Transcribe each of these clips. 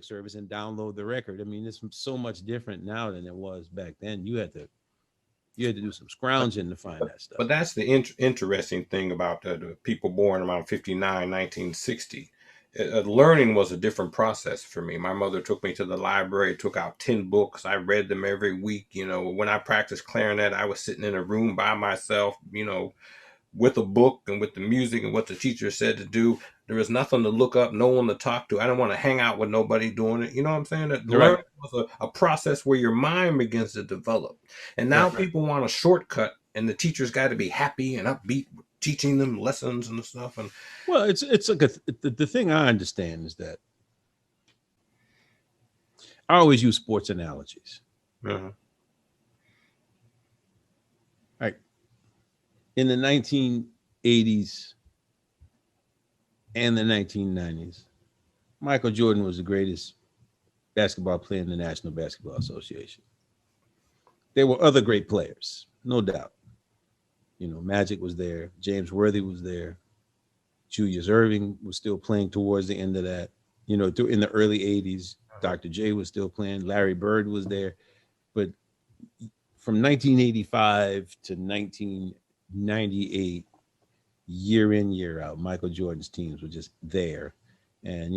music service and download the record. I mean, it's so much different now than it was back then. You had to do some But scrounging to find that stuff. but that's the interesting thing about the people born around 59, 1960. Learning was a different process for me. My mother took me to the library, took out 10 books. I read them every week. When I practiced clarinet, I was sitting in a room by myself, with a book and with the music and what the teacher said to do. There was nothing to look up, no one to talk to. I didn't want to hang out with nobody doing it. You know what I'm saying? That Right. learning was a process where your mind begins to develop. And now Right. people want a shortcut, and the teacher's got to be happy and upbeat, teaching them lessons and stuff. And Well, it's like the thing I understand is that I always use sports analogies. uh, Like in the 1980s and the 1990s, Michael Jordan was the greatest basketball player in the National Basketball Association. There were other great players, no doubt. Magic was there, James Worthy was there, Julius Irving was still playing towards the end of that. In the early 80s, Dr. J was still playing, Larry Bird was there. But from 1985 to 1998, year in, year out, Michael Jordan's teams were just there. And,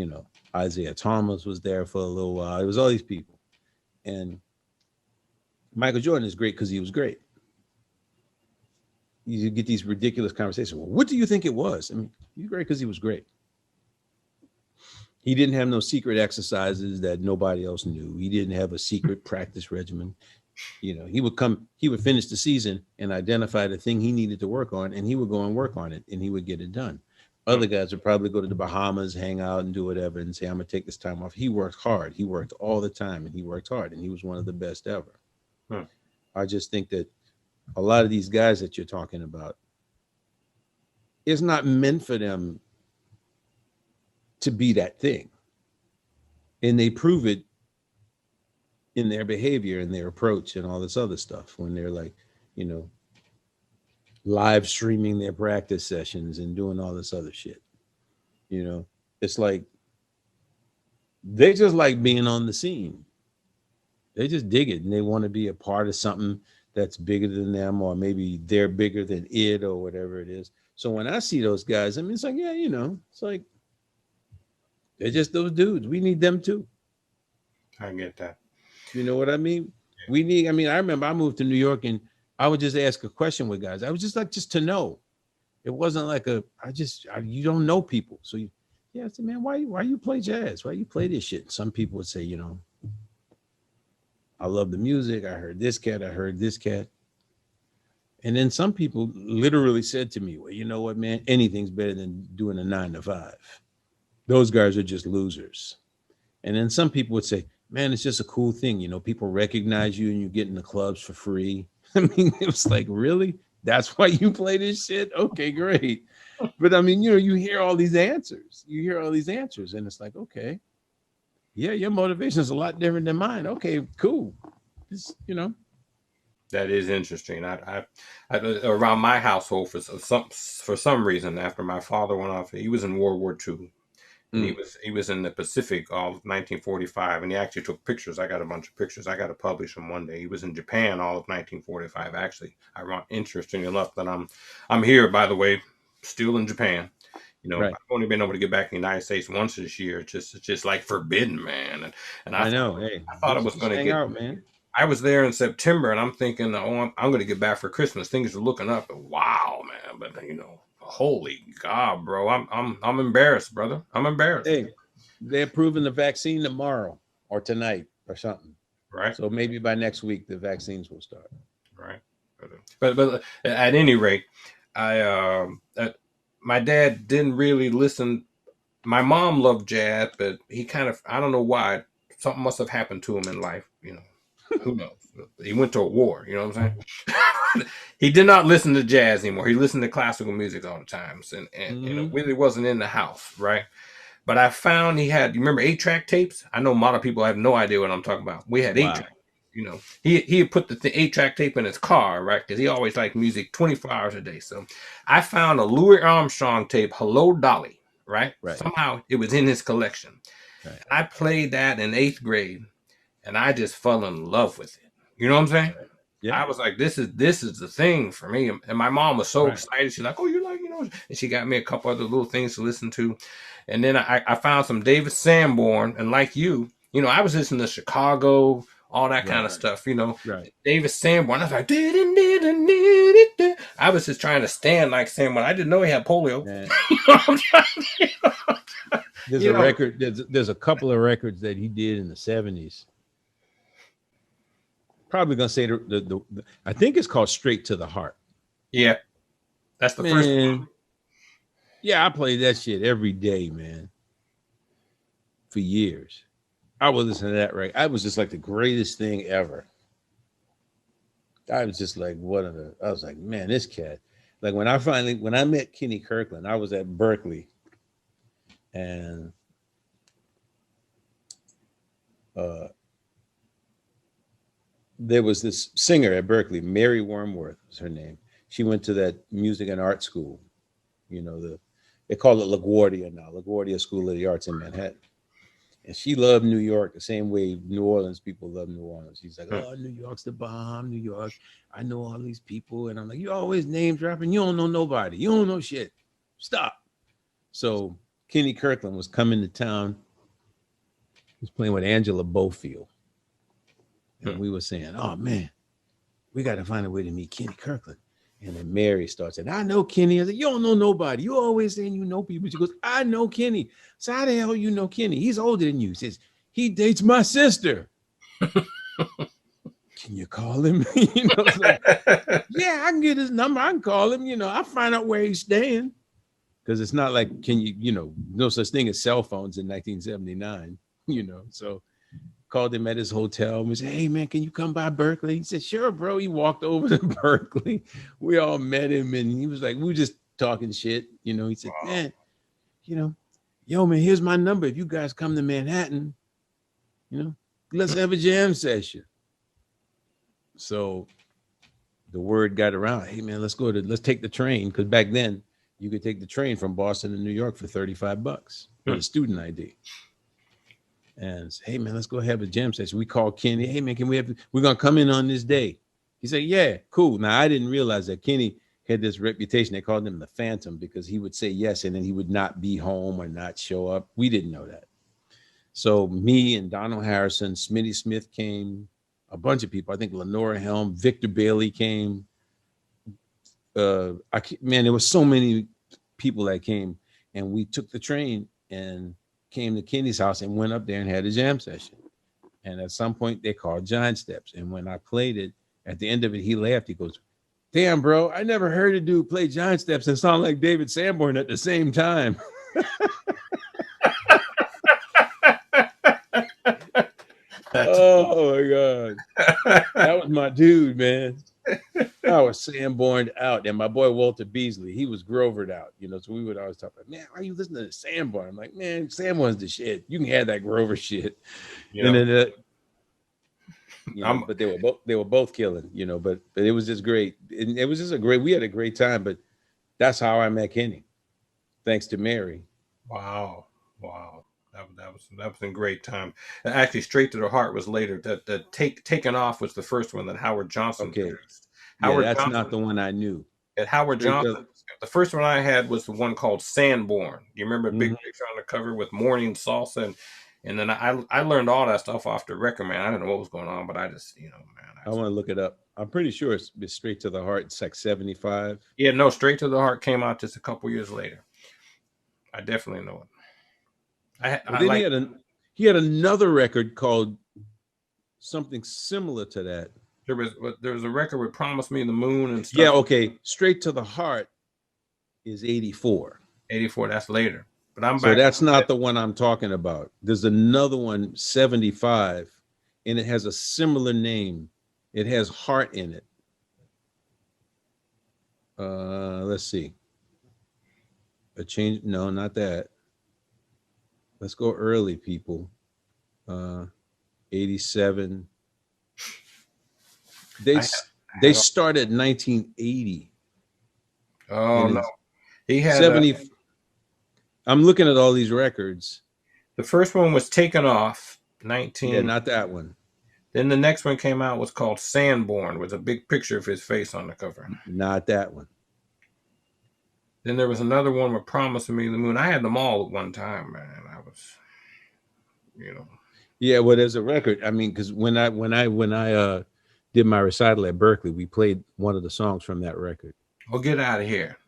Isaiah Thomas was there for a little while. It was all these people. And Michael Jordan is great because he was great. You get these ridiculous conversations. Well, what do you think it was? I mean, he's great because he was great. He didn't have no secret exercises that nobody else knew. He didn't have a secret practice regimen. He would finish the season and identify the thing he needed to work on, and he would go and work on it, and he would get it done. Other guys would probably go to the Bahamas, hang out, and do whatever, and say, "I'm gonna take this time off." He worked hard. He worked all the time, and he worked hard, and he was one of the best ever. Hmm. I just think that a lot of these guys that you're talking about, it's not meant for them to be that thing, and they prove it in their behavior and their approach and all this other stuff when they're like, live streaming their practice sessions and doing all this other shit. It's like they just like being on the scene. They just dig it and they want to be a part of something that's bigger than them, or maybe they're bigger than it, or whatever it is. So when I see those guys, I mean, it's like, yeah, it's like they're just those dudes. We need them too. I get that. You know what I mean? I remember I moved to New York and I would just ask a question with guys. I was just like, just to know. It wasn't like you don't know people. So I said, man, why you play jazz? Why you play this shit? Some people would say, I love the music. I heard this cat. I heard this cat. And then some people literally said to me, well, you know what, man, anything's better than doing a 9 to 5. Those guys are just losers. And then some people would say, man, it's just a cool thing. People recognize you and you get in the clubs for free. I mean, it was like, really? That's why you play this shit? Okay, great. But I mean, you hear all these answers. And it's like, okay, yeah, your motivation is a lot different than mine. Okay, cool. That is interesting. I around my household for some reason, after my father went off, he was in World War II. And he was in the Pacific all of 1945, and he actually took pictures. I got a bunch of pictures. I got to publish them one day. He was in Japan all of 1945. Actually, interesting enough that I'm here, by the way, still in Japan. Right. I've only been able to get back in the United States once this year. It's just like forbidden, man. And I know. Hey, I thought I was going to hang get out, man. I was there in September, and I'm thinking, oh, I'm going to get back for Christmas. Things are looking up. Wow, man! But holy God, bro, I'm embarrassed, brother. I'm embarrassed. Hey, they're approving the vaccine tomorrow or tonight or something. Right. So maybe by next week the vaccines will start. Right. But at any rate, my dad didn't really listen. My mom loved jazz, but he kind of, I don't know why, something must have happened to him in life. Who knows? He went to a war. You know what I'm saying? He did not listen to jazz anymore. He listened to classical music all the time, and it really wasn't in the house, right? But I found he had. You remember 8-track tapes? I know a lot of people have no idea what I'm talking about. We had 8-track. He had put the 8-track tape in his car, right? Because he always liked music 24 hours a day. So I found a Louis Armstrong tape, "Hello Dolly," right? Somehow it was in his collection. Right. I played that in 8th grade, and I just fell in love with it. You know what I'm saying? Right. Yeah. I was like, this is the thing for me. And my mom was so Right. excited. She's like, oh, you like, and she got me a couple other little things to listen to. And then I found some David Sanborn, and like you, I was listening to Chicago, all that kind Right. of stuff, Right. David Sanborn. I was like, I was just trying to stand like Sanborn. I didn't know he had polio. Man, You know what I'm trying there's you a know, record. There's a couple of records that he did in the 70s. Probably gonna say the I think it's called Straight to the Heart. yeah, that's the first one. Man, yeah, I played that shit every day, man, for years. I would listen to that, right? I was just like the greatest thing ever. I was just like, I was like, man, this cat. Like when I met Kenny Kirkland, I was at Berkeley, and there was this singer at Berkeley, Mary Wormworth was her name. She went to that music and art school, they call it LaGuardia now, LaGuardia School of the Arts in Manhattan. And she loved New York the same way New Orleans people love New Orleans. She's like, oh, New York's the bomb, New York. I know all these people. And I'm like, you always name dropping. You don't know nobody. You don't know shit. Stop. So Kenny Kirkland was coming to town. He was playing with Angela Bofield. And we were saying, oh, man, we got to find a way to meet Kenny Kirkland. And then Mary starts saying, I know Kenny. I said, you don't know nobody. You always saying you know people. She goes, I know Kenny. So how the hell you know Kenny? He's older than you. He says, he dates my sister. Can you call him? It's like, yeah, I can get his number. I can call him. I'll find out where he's staying. Because it's not like, no such thing as cell phones in 1979, So called him at his hotel and said, hey, man, can you come by Berkeley? He said, sure, bro. He walked over to Berkeley. We all met him, and he was like, we were just talking shit. He said, man, yo, man, here's my number. If you guys come to Manhattan, let's have a jam session. So the word got around, hey, man, let's take the train. Because back then, you could take the train from Boston to New York for $35 with a student ID. And say, hey, man, let's go have a jam session. We called Kenny. Hey, man, we're going to come in on this day. He said, yeah, cool. Now, I didn't realize that Kenny had this reputation. They called him the Phantom because he would say yes, and then he would not be home or not show up. We didn't know that. So me and Donald Harrison, Smitty Smith came, a bunch of people. I think Lenora Helm, Victor Bailey came. There were so many people that came, and we took the train and came to Kenny's house and went up there and had a jam session. And at some point they called Giant Steps. And when I played it, at the end of it, he laughed. He goes, damn, bro, I never heard a dude play Giant Steps and sound like David Sanborn at the same time. Oh my God. That was my dude, man. I was Sanborn out. And my boy Walter Beasley, he was Grovered out, so we would always talk about, man, why are you listening to Sanborn? I'm like, man, Sanborn's the shit. You can have that Grover shit. And then but they were both killing, but it was just great. And it was just we had a great time, but that's how I met Kenny. Thanks to Mary. Wow. That was a great time. And actually, Straight to the Heart was later. The Taken Off was the first one that Howard Johnson produced. That's Johnson, not the one I knew. At Howard Johnson, the first one I had was the one called Sanborn. You remember big picture on the cover with Morning Salsa, and then I learned all that stuff off the record, man. I didn't know what was going on, but I just, man. I want to look it up. I'm pretty sure it's Straight to the Heart. It's like 75. Yeah, no, Straight to the Heart came out just a couple years later. I definitely know it. He had another record called something similar to that. There was a record with Promise Me the Moon and stuff. Yeah, okay. Straight to the Heart is 84. 84, that's later. But I'm back. So that's not the one I'm talking about. There's another one, 75, and it has a similar name. It has Heart in it. Let's see. A change? No, not that. Let's go early, people. 87. They started 1980. Oh no, he had 70. I'm looking at all these records, The first one was Taken Off, Yeah, 19. not that one. Then the next one came out was called Sanborn, with a big picture of his face on the cover. Not that one. Then there was another one with Promising Me the Moon. I had them all at one time, man. I was, you know. Yeah, well, there's a record. I mean, because when I did my recital at Berkeley, we played one of the songs from that record. Well, get out of here.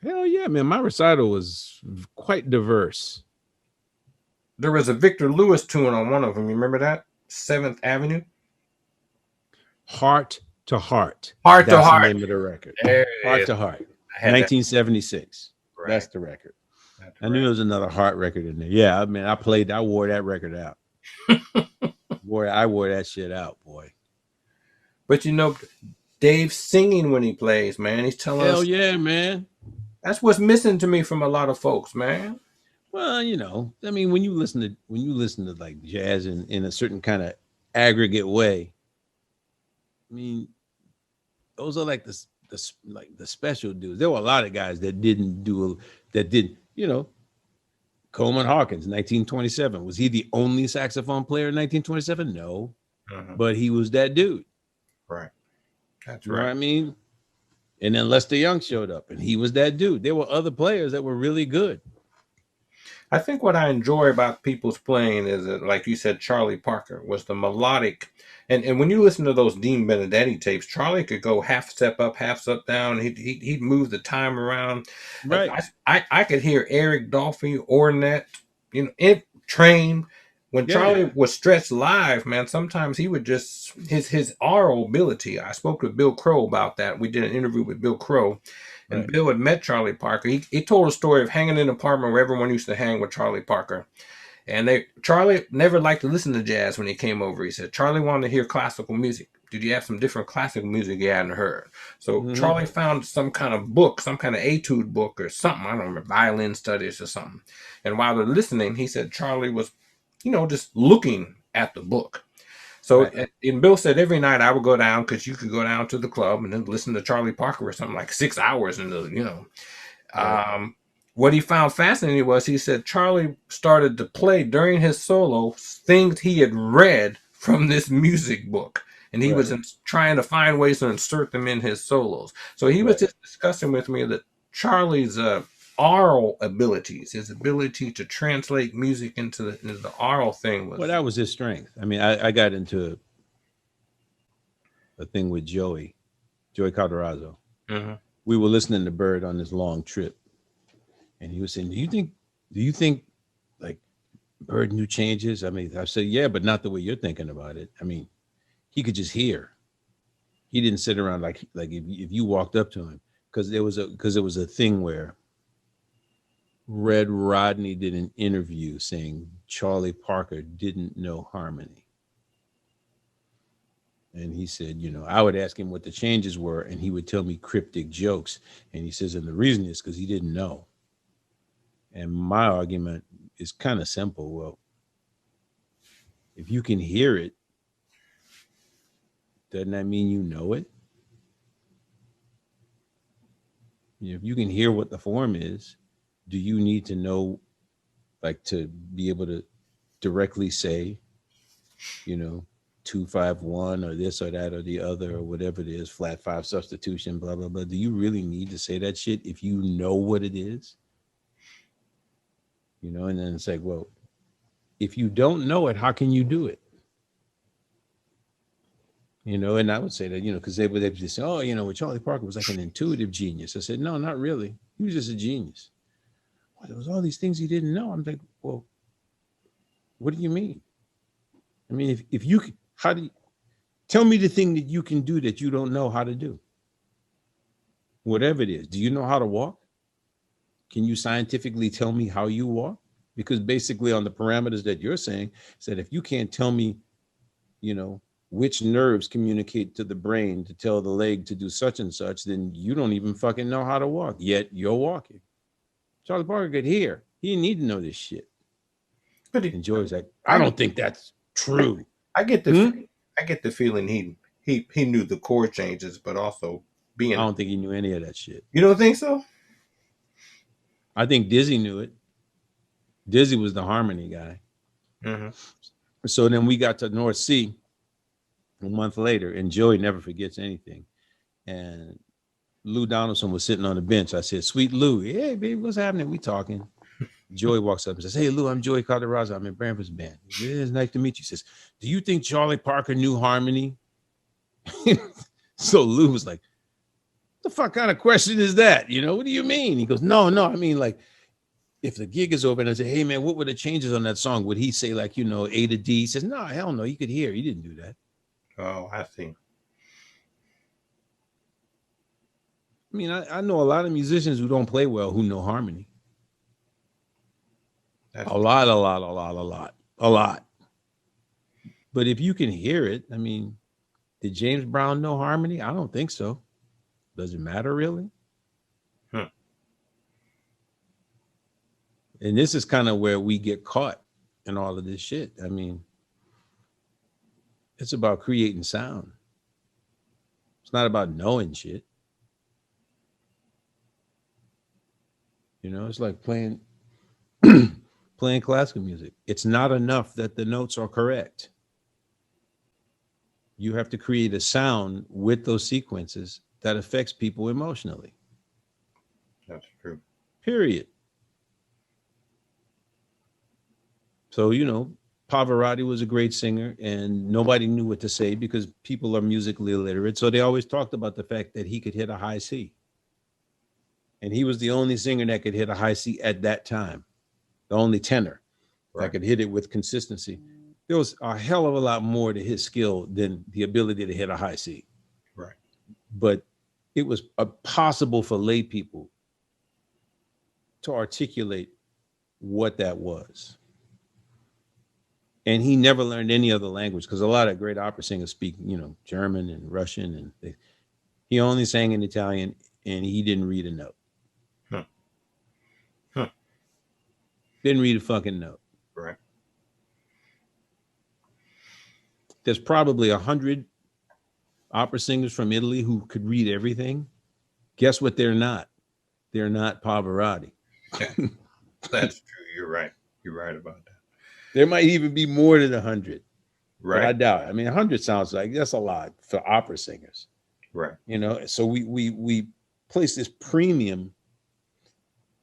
Hell yeah, man! My recital was quite diverse. There was a Victor Lewis tune on one of them. You remember that? 7th Avenue? Heart to Heart. Heart to That's the Heart. name of the record. There it Heart is. to Heart. I had 1976. Right. That's the record. That's I knew there was another Heart record in there. Yeah, I mean, I wore that record out. I wore that shit out, boy. But you know, Dave's singing when he plays, man. He's telling us. Hell yeah, man. That's what's missing to me from a lot of folks, man. Well, you know, I mean, when you listen to like jazz in a certain kind of aggregate way, I mean, those are like the special dudes. There were a lot of guys that did, you know, Coleman Hawkins, 1927. Was he the only saxophone player in 1927? No, but he was that dude. Right. That's you right. know what I mean? And then Lester Young showed up, and he was that dude. There were other players that were really good. I think what I enjoy about people's playing is that, like you said, Charlie Parker was the melodic. And when you listen to those Dean Benedetti tapes, Charlie could go half step up, half step down. He'd move the time around. Right. I could hear Eric Dolphy, Ornette, you know, Train. When Charlie was stretched live, man, sometimes he would just his aural ability. I spoke with Bill Crow about that. We did an interview with Bill Crow. And Bill had met Charlie Parker. He told a story of hanging in an apartment where everyone used to hang with Charlie Parker. And Charlie never liked to listen to jazz when he came over. He said Charlie wanted to hear classical music. Did you have some different classical music you hadn't heard? So Charlie found some kind of book, some kind of etude book or something. I don't remember, violin studies or something. And while they're listening, he said Charlie was, you know, just looking at the book. So, and Bill said every night I would go down, because you could go down to the club and then listen to Charlie Parker or something like 6 hours into, you know. What he found fascinating was, he said Charlie started to play during his solo things he had read from this music book. And he was trying to find ways to insert them in his solos. So he was just discussing with me that Charlie's aural abilities, his ability to translate music into the aural thing was. Well, that was his strength. I mean, I got into a thing with Joey Calderazzo. We were listening to Bird on this long trip, and he was saying, "Do you think like Bird knew changes?" I mean, I said, "Yeah, but not the way you're thinking about it." I mean, he could just hear. He didn't sit around like if you walked up to him, because there was a thing where Red Rodney did an interview saying Charlie Parker didn't know harmony. And he said, you know, I would ask him what the changes were, and he would tell me cryptic jokes. And he says, and the reason is because he didn't know. And my argument is kind of simple. Well, if you can hear it, doesn't that mean you know it? You know, if you can hear what the form is, do you need to know, like, to be able to directly say, you know, 2-5-1 or this or that or the other or whatever it is, flat 5 substitution, blah, blah, blah. Do you really need to say that shit if you know what it is? You know, and then it's like, well, if you don't know it, how can you do it? You know, and I would say that, you know, because they would just say, oh, you know, Charlie Parker was like an intuitive genius. I said, no, not really. He was just a genius. Well, there was all these things he didn't know. I'm like, well, what do you mean? I mean, if you can, how do you tell me the thing that you can do that you don't know how to do? Whatever it is. Do you know how to walk? Can you scientifically tell me how you walk? Because basically on the parameters that you're saying, said if you can't tell me, you know, which nerves communicate to the brain to tell the leg to do such and such, then you don't even fucking know how to walk, yet you're walking. Charlie Parker could hear. He didn't need to know this shit. But and Joey's like, I don't think that's true. I get the feeling he knew the chord changes, but also I don't think he knew any of that shit. You don't think so? I think Dizzy knew it. Dizzy was the harmony guy. Mm-hmm. So then we got to North Sea a month later, and Joey never forgets anything. And Lou Donaldson was sitting on the bench. I said, "Sweet Lou, hey baby, what's happening? We talking." Joey walks up and says, "Hey Lou, I'm Joey Calderazzo. I'm in Branford's band. It's nice to meet you." He says, "Do you think Charlie Parker knew harmony?" So Lou was like, "What the fuck kind of question is that? You know, what do you mean?" He goes, No, I mean, like, if the gig is over and I say, "Hey man, what were the changes on that song?" Would he say, like, you know, A to D? He says, "No, hell no, you could hear. He didn't do that." Oh, I see. I mean, I know a lot of musicians who don't play well who know harmony. That's A lot. But if you can hear it, I mean, did James Brown know harmony? I don't think so. Does it matter really? And this is kind of where we get caught in all of this shit. I mean, it's about creating sound. It's not about knowing shit. You know, it's like playing playing classical music. It's not enough that the notes are correct. You have to create a sound with those sequences that affects people emotionally. That's true. Period. So, you know, Pavarotti was a great singer and nobody knew what to say because people are musically illiterate. So they always talked about the fact that he could hit a high C. And he was the only singer that could hit a high C at that time, the only tenor that could hit it with consistency. There was a hell of a lot more to his skill than the ability to hit a high C. Right. But it was possible for lay people to articulate what that was. And he never learned any other language because a lot of great opera singers speak, you know, German and Russian, and he only sang in Italian, and he didn't read a note. Didn't read a fucking note. Right. There's probably 100 opera singers from Italy who could read everything. Guess what? They're not. They're not Pavarotti. Yeah, that's true. You're right. You're right about that. There might even be more than 100. Right. But I doubt it. I mean, 100 sounds like that's a lot for opera singers. Right. You know, so we place this premium,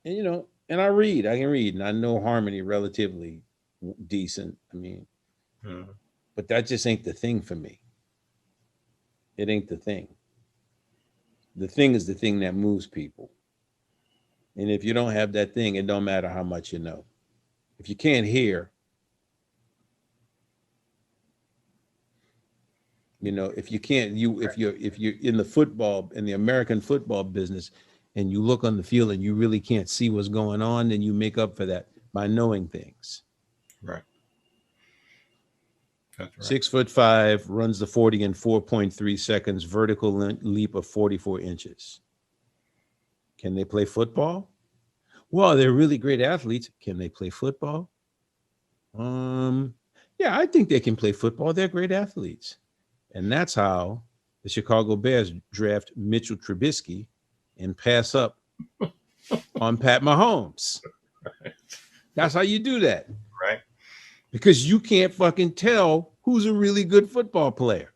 and you know, and I can read, and I know harmony relatively decent. I mean, but that just ain't the thing for me. It ain't the thing. The thing is the thing that moves people. And if you don't have that thing, it don't matter how much you know. If you can't hear, you know, if you can't, if you're in the American football business, and you look on the field and you really can't see what's going on, then you make up for that by knowing things. Right. That's right. 6'5", runs the 40 in 4.3 seconds, vertical leap of 44 inches. Can they play football? Well, they're really great athletes. Can they play football? Yeah, I think they can play football. They're great athletes. And that's how the Chicago Bears draft Mitchell Trubisky and pass up on Pat Mahomes. Right. That's how you do that. Right. Because you can't fucking tell who's a really good football player.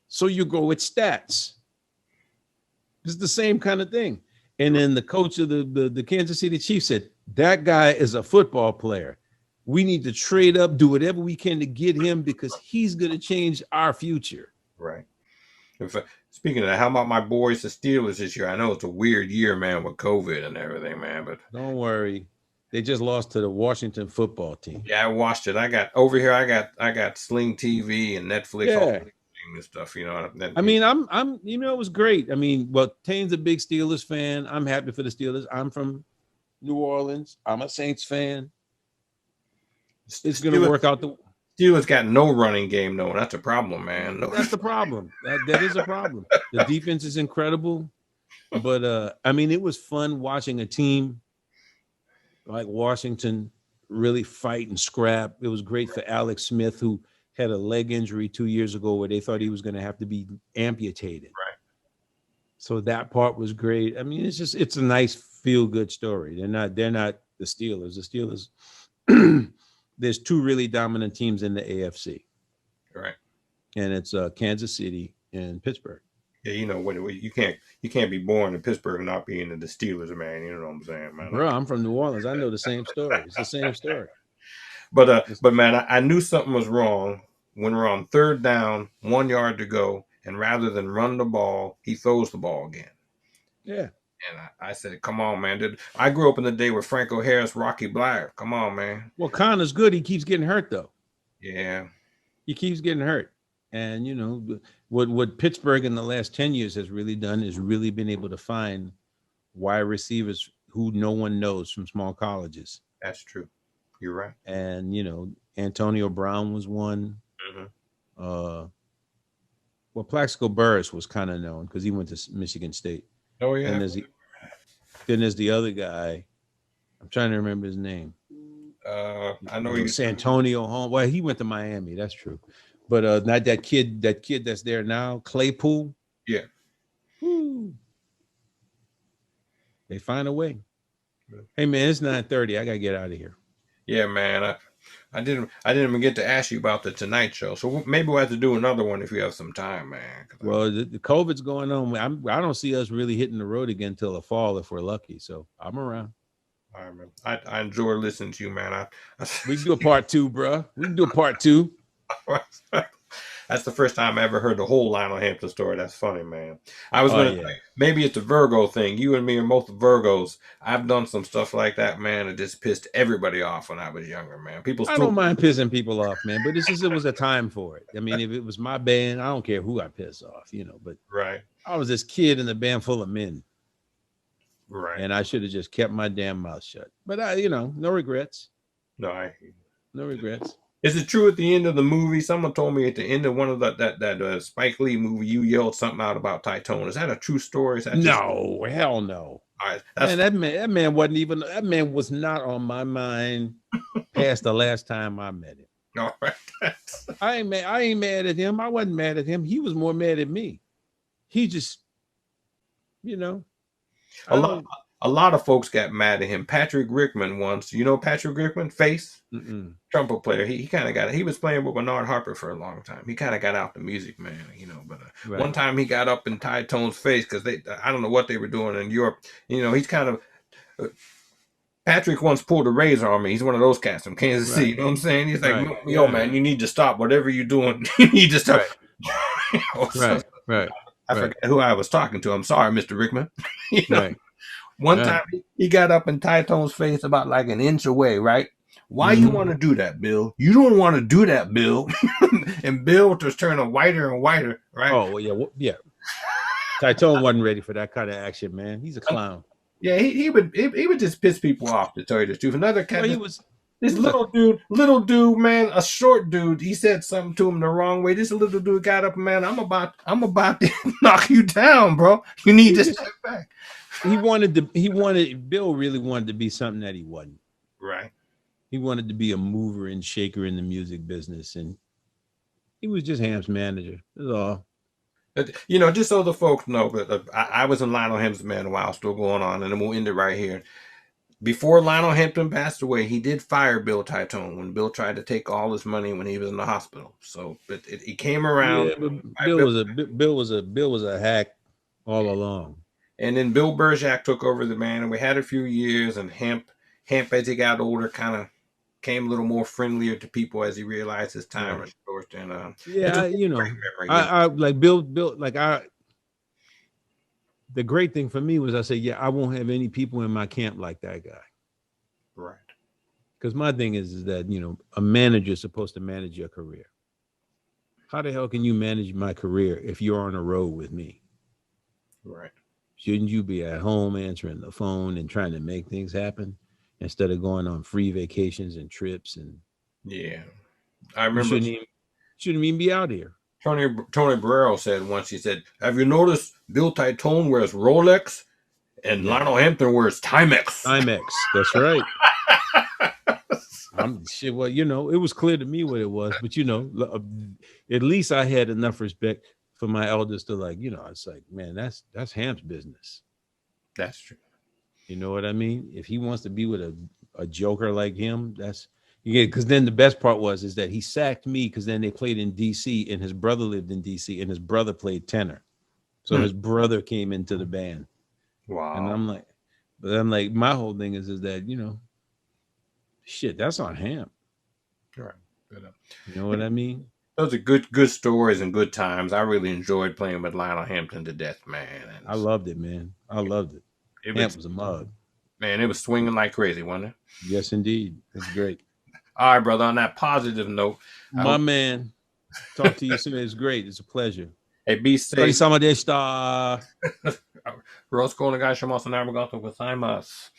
So you go with stats. It's the same kind of thing. And then the coach of the Kansas City Chiefs said, that guy is a football player. We need to trade up, do whatever we can to get him because he's going to change our future. Right. Speaking of that, how about my boys, the Steelers, this year? I know it's a weird year, man, with COVID and everything, man. But don't worry, they just lost to the Washington football team. Yeah, I watched it. I got Sling TV and Netflix, all and stuff. You know. I mean, I'm. You know, it was great. I mean, well, Tane's a big Steelers fan. I'm happy for the Steelers. I'm from New Orleans. I'm a Saints fan. It's going to work out. The Steelers got no running game, though. That's a problem, man. No. That's the problem. That is a problem. The defense is incredible, but I mean, it was fun watching a team like Washington really fight and scrap. It was great for Alex Smith, who had a leg injury 2 years ago where they thought he was going to have to be amputated. Right. So that part was great. I mean, it's a nice feel-good story. They're not the Steelers. The Steelers there's two really dominant teams in the AFC, Right. and it's Kansas City and Pittsburgh. Yeah, you know what? You can't be born in Pittsburgh and not be into the Steelers, man. You know what I'm saying, man. Bro, I'm from New Orleans. I know the same story. It's the same story. But man, I knew something was wrong when we're on third down, 1 yard to go, and rather than run the ball, he throws the ball again. Yeah. And I said, "Come on, man!" I grew up in the day with Franco Harris, Rocky Black. Come on, man. Well, Connor's good. He keeps getting hurt though. Yeah, He keeps getting hurt. And you know what Pittsburgh in the last 10 years has really done is really been able to find wide receivers who no one knows from small colleges. that's true. You're right. And you know, Antonio Brown was one. Mm-hmm. Well, Plaxico Burress was kind of known because he went to Michigan State. Oh yeah. And then there's the other guy. I'm trying to remember his name. I know you Santonio Home. Well, he went to Miami. That's true. But not that kid. That kid that's there now, Claypool. Yeah. Woo. They find a way. Hey man, it's 9:30. I gotta get out of here. Yeah, man. I didn't even get to ask you about the Tonight Show. So maybe we'll have to do another one if you have some time, man. Well, the COVID's going on. I don't see us really hitting the road again until the fall if we're lucky. So I'm around. All right, man. I enjoy listening to you, man. We can do a part 2, bro. We can do a part 2. That's the first time I ever heard the whole Lionel Hampton story. That's funny, man. I was going to say, maybe it's a Virgo thing. You and me are both Virgos. I've done some stuff like that, man. It just pissed everybody off when I was younger, man. I don't mind pissing people off, man, but it was a time for it. I mean, if it was my band, I don't care who I piss off, you know, but right. I was this kid in a band full of men. Right. And I should have just kept my damn mouth shut. But no regrets. No regrets. Is it true at the end of the movie? Someone told me at the end of one of that Spike Lee movie, you yelled something out about Titone. Is that a true story? No, hell no. All right, that man wasn't even. That man was not on my mind past the last time I met him. All right. I ain't mad at him. I wasn't mad at him. He was more mad at me. He just, A lot of folks got mad at him. Patrick Rickman once, Patrick Rickman, Face, trumpet player. He kind of got it. He was playing with Bernard Harper for a long time. He kind of got out the music, man, But right. One time he got up in Titone's face because I don't know what they were doing in Europe. He's kind of. Patrick once pulled a razor on me. He's one of those cats from Kansas City. You know what I'm saying? He's like, yo, man, you need to stop whatever you're doing. You need to stop. Right. I forgot who I was talking to. I'm sorry, Mr. Rickman. Right. One time he got up in Titone's face about like an inch away, right? Why you want to do that, Bill? You don't want to do that, Bill. And Bill was turning whiter and whiter, right? Oh, well, yeah. Titone wasn't ready for that kind of action, man. He's a clown. Yeah, he would just piss people off, to tell you the truth. Another cat. Well, this little dude, man, a short dude. He said something to him the wrong way. This little dude got up, man. I'm about to knock you down, bro. You need to step back. Bill really wanted to be something that he wasn't. Right. He wanted to be a mover and shaker in the music business, and he was just Hamp's manager. That's all. Just so the folks know, but I was in Lionel Hampton's band a while, still going on, and then we'll end it right here. Before Lionel Hampton passed away, he did fire Bill Titone when Bill tried to take all his money when he was in the hospital. So, but he came around. Yeah, but Bill was a hack all along. And then Bill Bergerac took over the band, and we had a few years. And Hamp, as he got older, kind of came a little more friendlier to people as he realized his time was short. And I like Bill. The great thing for me was I said, I won't have any people in my camp like that guy. Right. Because my thing is that, a manager is supposed to manage your career. How the hell can you manage my career if you're on a road with me? Right. Shouldn't you be at home answering the phone and trying to make things happen instead of going on free vacations and trips? And I remember. Shouldn't even be out here. Tony Barrero said once, he said, have you noticed Bill Titone wears Rolex and Lionel Hampton wears Timex? Timex, that's right. Well, it was clear to me what it was, but at least I had enough respect for my elders to it's like, man, that's Hamp's business. That's true. You know what I mean? If he wants to be with a joker like him, Yeah, because then the best part is that he sacked me because then they played in DC and his brother lived in DC and his brother played tenor. So his brother came into the band. Wow. And I'm like, my whole thing is that, shit, that's on Hamp. Right. You know what I mean? Those are good stories and good times. I really enjoyed playing with Lionel Hampton to death, man. And I loved it, man. I loved it. Hamp was a mug. Man, it was swinging like crazy, wasn't it? Yes, indeed. It's great. All right, brother. On that positive note, man, talk to you soon. It's great. It's a pleasure. Hey, be safe. 様でした。よろしくお願いします。長々とございます。